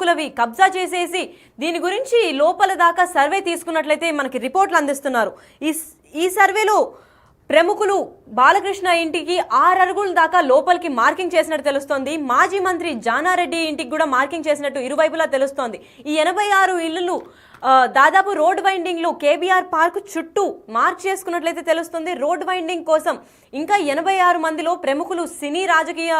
ప్రముఖులవి కబ్జా చేసేసి దీని గురించి లోపల దాకా సర్వే తీసుకున్నట్లయితే మనకి రిపోర్ట్లు అందిస్తున్నారు. ఈ సర్వేలో ప్రముఖులు బాలకృష్ణ ఇంటికి 6 అడుగుల దాకా లోపలికి మార్కింగ్ చేసినట్టు తెలుస్తోంది. మాజీ మంత్రి జానారెడ్డి ఇంటికి కూడా మార్కింగ్ చేసినట్టు ఇరువైపులా తెలుస్తోంది. ఈ 86 ఇళ్లు దాదాపు రోడ్ వైండింగ్లో కేబీఆర్ పార్క్ చుట్టూ మార్క్ చేసుకున్నట్లయితే తెలుస్తుంది. రోడ్ వైండింగ్ కోసం ఇంకా 86 మందిలో ప్రముఖులు సినీ రాజకీయ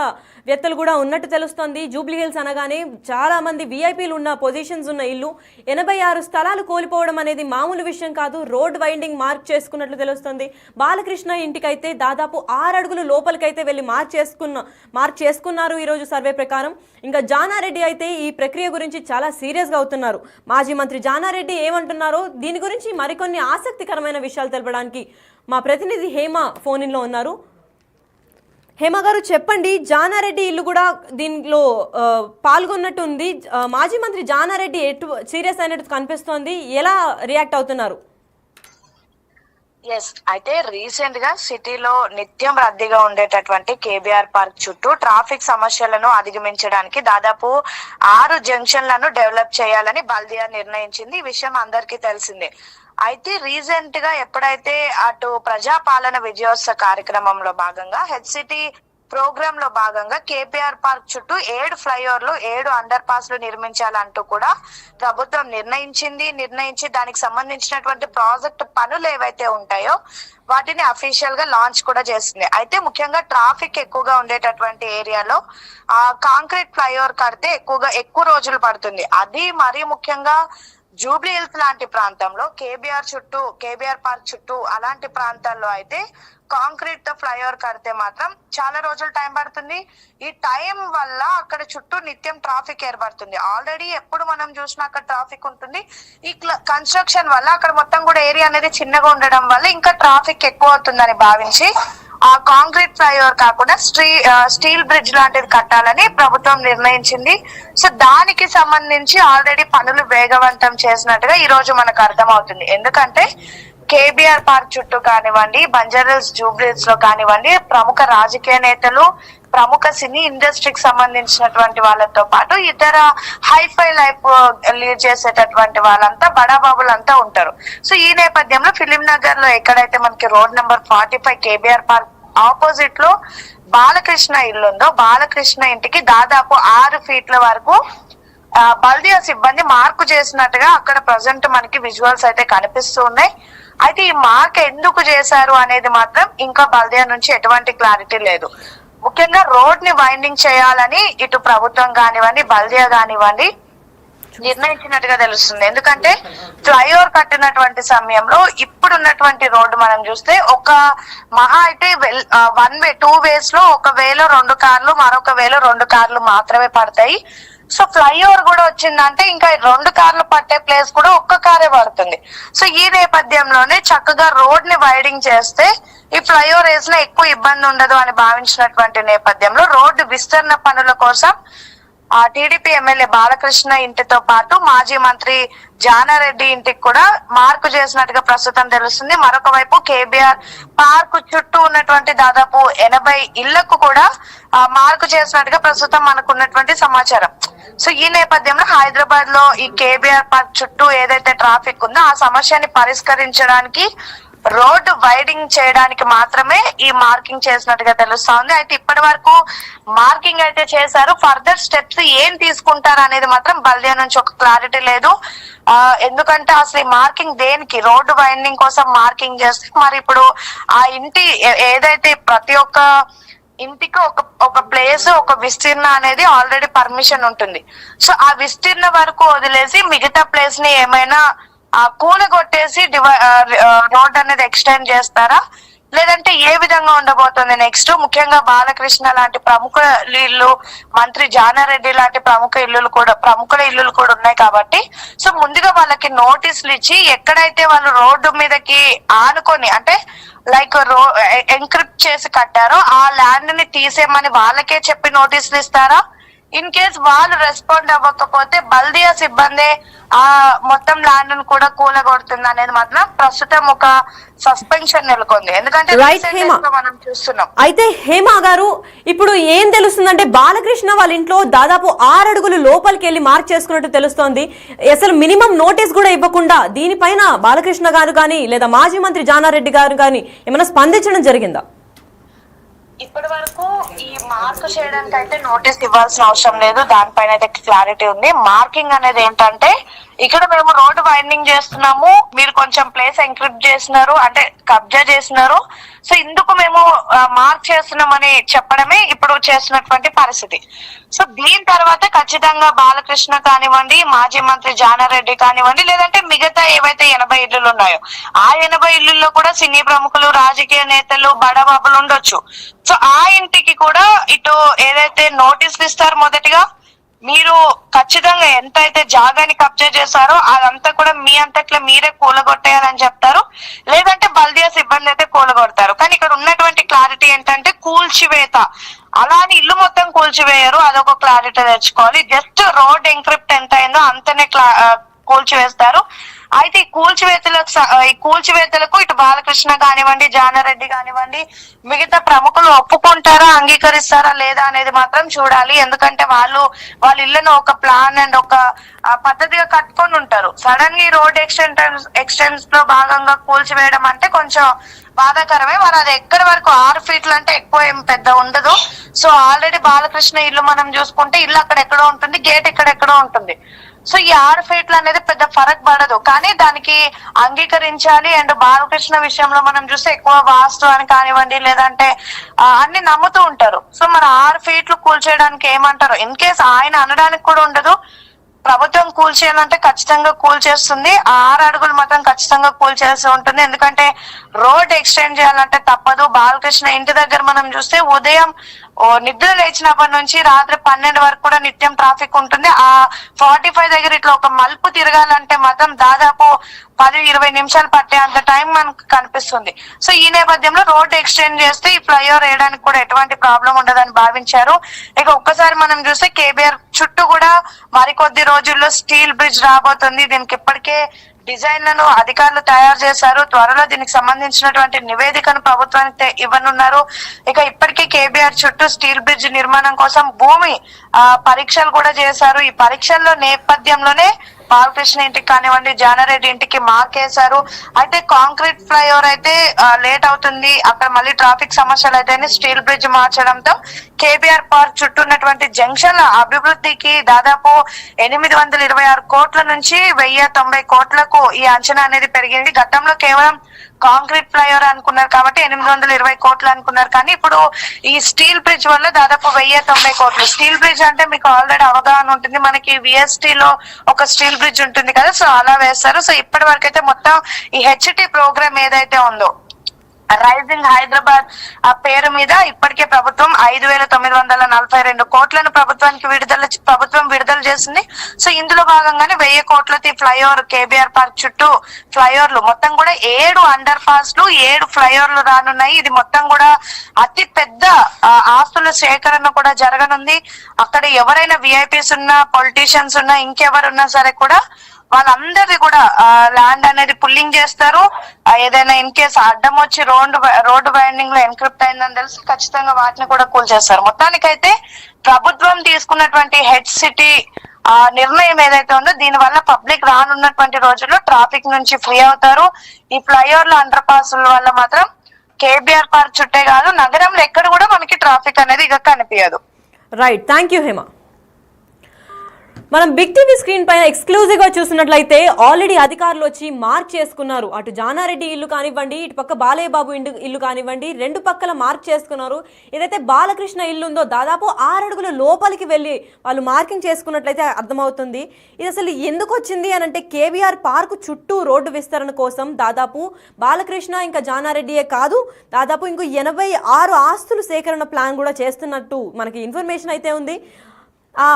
వేత్తలు కూడా ఉన్నట్టు తెలుస్తోంది. జూబ్లీ హిల్స్ అనగానే చాలా మంది విఐపీలు ఉన్న పొజిషన్స్ ఉన్న ఇల్లు 86 స్థలాలు కోల్పోవడం అనేది మామూలు విషయం కాదు. రోడ్ వైండింగ్ మార్క్ చేసుకున్నట్లు తెలుస్తుంది. బాలకృష్ణ ఇంటికైతే దాదాపు 6 అడుగులు లోపలికైతే వెళ్ళి మార్క్ చేసుకున్నారు ఈరోజు సర్వే ప్రకారం. ఇంకా జానారెడ్డి అయితే ఈ ప్రక్రియ గురించి చాలా సీరియస్గా అవుతున్నారు. మాజీ మంత్రి జానారెడ్డి ఏమంటున్నారో దీని గురించి మరికొన్ని ఆసక్తికరమైన విషయాలు తెలపడానికి మా ప్రతినిధి హేమ ఫోన్ ఇన్లో ఉన్నారు. హేమ గారు చెప్పండి, జానారెడ్డి ఇల్లు కూడా దీనిలో పాల్గొన్నట్టు ఉంది. మాజీ మంత్రి జానారెడ్డి సీరియస్ అయినట్టు కనిపిస్తోంది. ఎలా రియాక్ట్ అవుతున్నారు? ఎస్, అయితే రీసెంట్ గా సిటీలో నిత్యం రద్దీగా ఉండేటటువంటి కేబీఆర్ పార్క్ చుట్టూ ట్రాఫిక్ సమస్యలను అధిగమించడానికి దాదాపు 6 జంక్షన్లను డెవలప్ చేయాలని బల్దియా నిర్ణయించింది. ఈ విషయం అందరికీ తెలిసిందే. అయితే రీసెంట్ గా ఎప్పుడైతే అటు ప్రజాపాలన విజయోత్సవ కార్యక్రమంలో భాగంగా హెచ్సిటీ ప్రోగ్రామ్ లో భాగంగా కేపీఆర్ పార్క్ చుట్టూ 7 ఫ్లైఓవర్లు 7 అండర్ పాస్ లు నిర్మించాలంటూ కూడా ప్రభుత్వం నిర్ణయించి దానికి సంబంధించినటువంటి ప్రాజెక్ట్ పనులు ఏవైతే ఉంటాయో వాటిని అఫీషియల్ గా లాంచ్ కూడా చేసింది. అయితే ముఖ్యంగా ట్రాఫిక్ ఎక్కువగా ఉండేటటువంటి ఏరియాలో కాంక్రీట్ ఫ్లైఓవర్ కడితే ఎక్కువ రోజులు పడుతుంది. అది మరీ ముఖ్యంగా జూబ్లీ హిల్స్ లాంటి ప్రాంతంలో కేబీఆర్ పార్క్ చుట్టూ అలాంటి ప్రాంతాల్లో అయితే కాంక్రీట్ తో ఫ్లైఓవర్ కడితే మాత్రం చాలా రోజులు టైం పడుతుంది. ఈ టైం వల్ల అక్కడ చుట్టూ నిత్యం ట్రాఫిక్ ఏర్పడుతుంది. ఆల్రెడీ ఎప్పుడు మనం చూసినా అక్కడ ట్రాఫిక్ ఉంటుంది. ఈ కన్స్ట్రక్షన్ వల్ల అక్కడ మొత్తం కూడా ఏరియా అనేది చిన్నగా ఉండడం వల్ల ఇంకా ట్రాఫిక్ ఎక్కువ అవుతుందని భావించి ఆ కాంక్రీట్ ఫ్లైఓవర్ కాకుండా స్టీల్ బ్రిడ్జ్ లాంటిది కట్టాలని ప్రభుత్వం నిర్ణయించింది. సో దానికి సంబంధించి ఆల్రెడీ పనులు వేగవంతం చేసినట్టుగా ఈ రోజు మనకు అర్థమవుతుంది. ఎందుకంటే కేబీఆర్ పార్క్ చుట్టూ కానివ్వండి, బంజారాహిల్స్ జూబ్లీహిల్స్ లో కానివ్వండి, ప్రముఖ రాజకీయ నేతలు, ప్రముఖ సినీ ఇండస్ట్రీకి సంబంధించినటువంటి వాళ్ళతో పాటు ఇతర హైఫై లైఫ్ లీడ్ చేసేటటువంటి వాళ్ళంతా బడాబాబులంతా ఉంటారు. సో ఈ నేపథ్యంలో ఫిలిం నగర్ లో ఎక్కడైతే మనకి road number 45 KBR park opposite లో బాలకృష్ణ ఇల్లు ఉందో, బాలకృష్ణ ఇంటికి దాదాపు 6 ఫీట్ల వరకు బల్దియా సిబ్బంది మార్కు చేసినట్టుగా అక్కడ ప్రజెంట్ మనకి విజువల్స్ అయితే కనిపిస్తూ ఉన్నాయి. అయితే ఈ మార్క్ ఎందుకు చేశారు అనేది మాత్రం ఇంకా బల్దియా నుంచి ఎటువంటి క్లారిటీ లేదు. ముఖ్యంగా రోడ్ ని వైండింగ్ చేయాలని ఇటు ప్రభుత్వం కానివ్వండి, బల్దియా కానివ్వండి నిర్ణయించినట్టుగా తెలుస్తుంది. ఎందుకంటే ఫ్లైఓవర్ కట్టినటువంటి సమయంలో ఇప్పుడున్నటువంటి రోడ్డు మనం చూస్తే ఒక మహా అయితే 1 వే 2 వేస్ లో ఒక వేలో 2 కార్లు, మరొక వేలో 2 కార్లు మాత్రమే పడతాయి. సో ఫ్లైఓవర్ కూడా వచ్చిందంటే ఇంకా 2 కార్లు పట్టే ప్లేస్ కూడా ఒక్క కారే పడుతుంది. సో ఈ నేపథ్యంలోనే చక్కగా రోడ్ ని వైడింగ్ చేస్తే ఈ ఫ్లైఓవర్ వేసిన ఎక్కువ ఇబ్బంది ఉండదు అని భావించినటువంటి నేపథ్యంలో రోడ్డు విస్తరణ పనుల కోసం టీడీపీ ఎమ్మెల్యే బాలకృష్ణ ఇంటితో పాటు మాజీ మంత్రి జానారెడ్డి ఇంటికి కూడా మార్కు చేసినట్టుగా ప్రస్తుతం తెలుస్తుంది. మరొక వైపు కేబీఆర్ పార్క్ చుట్టూ ఉన్నటువంటి దాదాపు 80 ఇళ్లకు కూడా మార్కు చేసినట్టుగా ప్రస్తుతం మనకున్నటువంటి సమాచారం. సో ఈ నేపథ్యంలో హైదరాబాద్ లో ఈ కేబీఆర్ పార్క్ చుట్టూ ఏదైతే ట్రాఫిక్ ఉందో ఆ సమస్యని పరిష్కరించడానికి రోడ్డు వైడింగ్ చేయడానికి మాత్రమే ఈ మార్కింగ్ చేసినట్టుగా తెలుస్తా ఉంది. అయితే ఇప్పటి వరకు మార్కింగ్ అయితే చేశారు. ఫర్దర్ స్టెప్స్ ఏం తీసుకుంటారు అనేది మాత్రం బల్దియా నుంచి ఒక క్లారిటీ లేదు. ఎందుకంటే అసలు ఈ మార్కింగ్ దేనికి, రోడ్డు వైండింగ్ కోసం మార్కింగ్ చేస్తే మరి ఇప్పుడు ఆ ఇంటి ఏదైతే ప్రతి ఒక్క ఇంటికి ఒక ప్లేస్, ఒక విస్తీర్ణ అనేది ఆల్రెడీ పర్మిషన్ ఉంటుంది. సో ఆ విస్తీర్ణ వరకు వదిలేసి మిగతా ప్లేస్ ని ఏమైనా కూలగొట్టేసి రోడ్ అనేది ఎక్స్టెండ్ చేస్తారా, లేదంటే ఏ విధంగా ఉండబోతుంది నెక్స్ట్? ముఖ్యంగా బాలకృష్ణ లాంటి ప్రముఖ ఇల్లు, మంత్రి జానారెడ్డి లాంటి ప్రముఖుల ఇల్లులు కూడా ఉన్నాయి కాబట్టి సో ముందుగా వాళ్ళకి నోటీసులు ఇచ్చి ఎక్కడైతే వాళ్ళు రోడ్డు మీదకి ఆనుకొని అంటే లైక్ ఎంక్రిప్ట్ చేసి కట్టారో ఆ ల్యాండ్ ని తీసేయమని వాళ్ళకే చెప్పి నోటీసులు ఇస్తారా, ఇన్ కేస్ వాళ్ళు రెస్పాండ్ అవ్వకపోతే బల్దియా సిబ్బంది ఆ మొత్తం ల్యాండ్ ను కూడా కూలగొడుతుంది అనేది మాత్రం ప్రస్తుతం ఒక సస్పెన్షన్ నెలకొంది. ఎందుకంటే రైట్ హేమ, మనం చూస్తున్నాం. అయితే హేమ గారు ఇప్పుడు ఏం తెలుస్తుందంటే బాలకృష్ణ వాళ్ళ ఇంట్లో దాదాపు 6 అడుగులు లోపలికి వెళ్ళి మార్క్ చేసుకున్నట్టు తెలుస్తోంది. అసలు మినిమం నోటీస్ కూడా ఇవ్వకుండా దీనిపైన బాలకృష్ణ గారు కానీ లేదా మాజీ మంత్రి జానారెడ్డి గారు కానీ ఏమైనా స్పందించడం జరిగిందా? ఇప్పటి వరకు ఈ మార్క్ చేయడానికి అయితే నోటీస్ ఇవ్వాల్సిన అవసరం లేదు, దానిపైన అయితే క్లారిటీ ఉంది. మార్కింగ్ అనేది ఏంటంటే ఇక్కడ మేము రోడ్డు వైండింగ్ చేస్తున్నాము, మీరు కొంచెం ప్లేస్ ఎంక్రిప్ట్ చేసినారు అంటే కబ్జా చేసినారు, సో ఇందుకు మేము మార్క్ చేస్తున్నామని చెప్పడమే ఇప్పుడు చేస్తున్నటువంటి పరిస్థితి. సో దీని తర్వాత ఖచ్చితంగా బాలకృష్ణ కానివ్వండి, మాజీ మంత్రి జానారెడ్డి కానివ్వండి, లేదంటే మిగతా ఏవైతే 80 ఇళ్లు ఉన్నాయో ఆ 80 ఇళ్లలో కూడా సినీ ప్రముఖులు, రాజకీయ నేతలు, బడబాబులు ఉండొచ్చు. సో ఆ ఇంటికి కూడా ఇటు ఏదైతే నోటీసులు ఇస్తారు, మొదటిగా మీరు ఖచ్చితంగా ఎంత అయితే జాగాని కబ్జా చేశారో అదంతా కూడా మీ అంతట్లో మీరే కూలగొట్టేయాలని చెప్తారు, లేదంటే బల్దియా సిబ్బంది అయితే కూలగొడతారు. కానీ ఇక్కడ ఉన్నటువంటి క్లారిటీ ఏంటంటే కూల్చివేత, అలా అని ఇల్లు మొత్తం కూల్చివేయరు, అదొక క్లారిటీ తెచ్చుకోవాలి. జస్ట్ రోడ్ ఎంక్రిప్ట్ ఎంత అయిందో అంతనే కూల్చివేస్తారు. అయితే ఈ కూల్చివేతలకు ఇటు బాలకృష్ణ కానివ్వండి, జానారెడ్డి కానివ్వండి, మిగతా ప్రముఖులు ఒప్పుకుంటారా, అంగీకరిస్తారా లేదా అనేది మాత్రం చూడాలి. ఎందుకంటే వాళ్ళ ఇళ్లను ఒక ప్లాన్ అండ్ ఒక పద్ధతిగా కట్టుకొని ఉంటారు. సడన్ గా ఈ రోడ్ ఎక్స్టెన్స్ లో భాగంగా కూల్చివేయడం అంటే కొంచెం బాధాకరమే. మరి అది ఎక్కడి వరకు 6 ఫీట్లు అంటే ఎక్కువ ఏం పెద్ద ఉండదు. సో ఆల్రెడీ బాలకృష్ణ ఇల్లు మనం చూసుకుంటే ఇల్లు అక్కడెక్కడో ఉంటుంది, గేట్ ఎక్కడెక్కడో ఉంటుంది. సో ఈ 6 ఫీట్లు అనేది పెద్ద ఫరక్ పడదు, కానీ దానికి అంగీకరించాలి. అండ్ బాలకృష్ణ విషయంలో మనం చూస్తే ఎక్కువ వాస్తు అని కానివ్వండి, లేదంటే అన్ని నమ్ముతూ ఉంటారు. సో మరి 6 ఫీట్లు కూల్చేయడానికి ఏమంటారు? ఇన్ కేస్ ఆయన అనడానికి కూడా ఉండదు, ప్రభుత్వం కూల్చేయాలంటే ఖచ్చితంగా కూల్చేస్తుంది. 6 అడుగులు మాత్రం ఖచ్చితంగా కూల్చేసి ఉంటుంది. ఎందుకంటే రోడ్ ఎక్స్టెండ్ చేయాలంటే తప్పదు. బాలకృష్ణ ఇంటి దగ్గర మనం చూస్తే ఉదయం నిద్ర లేచినప్పటి నుంచి రాత్రి 12 వరకు కూడా నిత్యం ట్రాఫిక్ ఉంటుంది. ఆ 45 దగ్గర ఇట్లా ఒక మలుపు తిరగాలంటే మాత్రం దాదాపు 10-20 నిమిషాలు పట్టే అంత టైం మనకు కనిపిస్తుంది. సో ఈ నేపథ్యంలో రోడ్ ఎక్స్టెండ్ చేస్తే ఈ ఫ్లైఓవర్ వేయడానికి కూడా ఎటువంటి ప్రాబ్లం ఉండదని భావించారు. ఇక ఒక్కసారి మనం చూస్తే కేబీఆర్ చుట్టూ కూడా మరికొద్ది రోజుల్లో స్టీల్ బ్రిడ్జ్ రాబోతుంది. దీనికి ఇప్పటికే డిజైన్లను అధికారులు తయారు చేశారు. త్వరలో దీనికి సంబంధించినటువంటి నివేదికను ప్రభుత్వానికి ఇవ్వనున్నారు. ఇక ఇప్పటికే కేబీఆర్ చుట్టూ స్టీల్ బ్రిడ్జ్ నిర్మాణం కోసం భూమి పరీక్షలు కూడా చేశారు. ఈ పరీక్షల్లో నేపథ్యంలోనే బాలకృష్ణ ఇంటికి కానివ్వండి, జానారెడ్డి ఇంటికి మార్క్ వేశారు. అయితే కాంక్రీట్ ఫ్లైఓవర్ అయితే లేట్ అవుతుంది, అక్కడ మళ్ళీ ట్రాఫిక్ సమస్యలు అయితే స్టీల్ బ్రిడ్జ్ మార్చడంతో కేబీఆర్ పార్క్ చుట్టూ ఉన్నటువంటి జంక్షన్ల అభివృద్ధికి దాదాపు 826 కోట్ల నుంచి 1090 కోట్లకు ఈ అంచనా అనేది పెరిగింది. గతంలో కేవలం కాంక్రీట్ ఫ్లైఓవర్ అనుకున్నారు కాబట్టి 820 కోట్లు అనుకున్నారు, కానీ ఇప్పుడు ఈ స్టీల్ బ్రిడ్జ్ వల్ల దాదాపు 1090 కోట్లు. స్టీల్ బ్రిడ్జ్ అంటే మీకు ఆల్రెడీ అవగాహన ఉంటుంది, మనకి విఎస్టీ లో ఒక స్టీల్ బ్రిడ్జ్ ఉంటుంది కదా, సో అలా వేస్తారు. సో ఇప్పటి వరకు అయితే మొత్తం ఈ హెచ్టి ప్రోగ్రామ్ ఏదైతే ఉందో రైజింగ్ హైదరాబాద్ ఆ పేరు మీద ఇప్పటికే ప్రభుత్వం 5,942 కోట్లను ప్రభుత్వం విడుదల చేసింది. సో ఇందులో భాగంగానే 1000 కోట్లతో ఫ్లైఓవర్ కేబీఆర్ పార్క్ చుట్టూ ఫ్లైఓవర్లు మొత్తం కూడా 7 అండర్ పాస్లు 7 ఫ్లైఓవర్లు రానున్నాయి. ఇది మొత్తం కూడా అతి పెద్ద ఆస్తుల సేకరణ కూడా జరగనుంది. అక్కడ ఎవరైనా విఐపీస్ ఉన్నా, పొలిటీషియన్స్ ఉన్నా, ఇంకెవరున్నా సరే కూడా వాళ్ళందరిది కూడా ల్యాండ్ అనేది పుల్లింగ్ చేస్తారు. ఏదైనా ఇన్ కేసు అడ్డం వచ్చి రోడ్డు బైండింగ్ లో ఎన్క్రిప్ట్ అయిందని తెలిసి ఖచ్చితంగా వాటిని కూడా కూల్చేస్తారు. మొత్తానికైతే ప్రభుత్వం తీసుకున్నటువంటి హెడ్ సిటీ నిర్ణయం ఏదైతే ఉందో దీని వల్ల పబ్లిక్ రానున్నటువంటి రోజుల్లో ట్రాఫిక్ నుంచి ఫ్రీ అవుతారు. ఈ ఫ్లైఓవర్ల అండర్ పాస్ల వల్ల మాత్రం కేబీఆర్ పార్క్ చుట్టే కాదు, నగరంలో ఎక్కడ కూడా మనకి ట్రాఫిక్ అనేది ఇక కనిపించదు. Right, thank you Hema. మనం బిగ్ టీవీ స్క్రీన్ పైన ఎక్స్క్లూజివ్ గా చూసినట్లయితే ఆల్రెడీ అధికారులు వచ్చి మార్క్ చేసుకున్నారు. అటు జానారెడ్డి ఇల్లు కానివ్వండి, ఇటు పక్క బాలయ్య బాబు ఇల్లు కానివ్వండి, 2 పక్కల మార్క్ చేసుకున్నారు. ఏదైతే బాలకృష్ణ ఇల్లు ఉందో దాదాపు 6 అడుగుల లోపలికి వెళ్ళి వాళ్ళు మార్కింగ్ చేసుకున్నట్లయితే అర్థమవుతుంది. ఇది అసలు ఎందుకు వచ్చింది అని అంటే కేబీఆర్ పార్కు చుట్టూ రోడ్డు విస్తరణ కోసం దాదాపు బాలకృష్ణ ఇంకా జానారెడ్డియే కాదు, దాదాపు ఇంకో 86 ఆస్తులు సేకరణ ప్లాన్ కూడా చేస్తున్నట్టు మనకి ఇన్ఫర్మేషన్ అయితే ఉంది. ఆ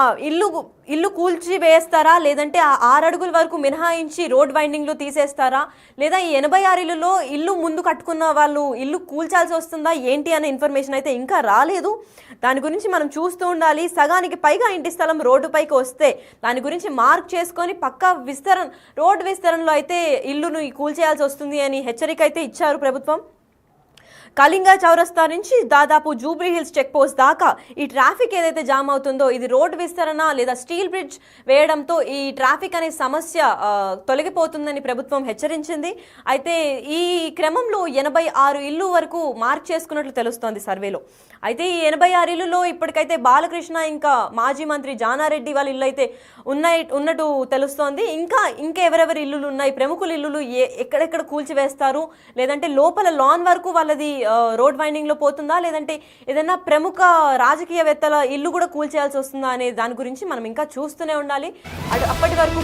ఇల్లు కూల్చి వేస్తారా, లేదంటే ఆ 6 అడుగుల వరకు మినహాయించి రోడ్ వైండింగ్లు తీసేస్తారా, లేదా ఈ 86 ఇళ్లలో ఇల్లు ముందు కట్టుకున్న వాళ్ళు ఇల్లు కూల్చాల్సి వస్తుందా ఏంటి అనే ఇన్ఫర్మేషన్ అయితే ఇంకా రాలేదు. దాని గురించి మనం చూస్తూ ఉండాలి. సగానికి పైగా ఇంటి స్థలం రోడ్డుపైకి వస్తే దాని గురించి మార్క్ చేసుకొని పక్కా రోడ్డు విస్తరణలో అయితే ఇల్లును కూల్చేయాల్సి వస్తుంది అని హెచ్చరిక అయితే ఇచ్చారు ప్రభుత్వం. కళింగ చౌరస్తా నుంచి దాదాపు జూబ్లీ హిల్స్ చెక్ పోస్ట్ దాకా ఈ ట్రాఫిక్ ఏదైతే జామ్ అవుతుందో ఇది రోడ్డు విస్తరణ లేదా స్టీల్ బ్రిడ్జ్ వేయడంతో ఈ ట్రాఫిక్ అనే సమస్య తొలగిపోతుందని ప్రభుత్వం హెచ్చరించింది. అయితే ఈ క్రమంలో 86 ఇల్లు వరకు మార్క్ చేసుకున్నట్లు తెలుస్తోంది సర్వేలో. అయితే ఈ 86 ఇళ్లలో ఇప్పటికైతే బాలకృష్ణ ఇంకా మాజీ మంత్రి జానారెడ్డి వాళ్ళ ఇల్లు అయితే ఉన్నట్టు తెలుస్తోంది. ఇంకా ఎవరెవరి ఇల్లులు ఉన్నాయి, ప్రముఖుల ఇల్లులు ఎక్కడెక్కడ కూల్చివేస్తారు, లేదంటే లోపల లాన్ వరకు వాళ్ళది రోడ్ వైండింగ్ లో పోతుందా, లేదంటే ఏదైనా ప్రముఖ రాజకీయవేత్తల ఇల్లు కూడా కూల్చేయాల్సి వస్తుందా అనే దాని గురించి మనం ఇంకా చూస్తూనే ఉండాలి. అప్పటి వరకు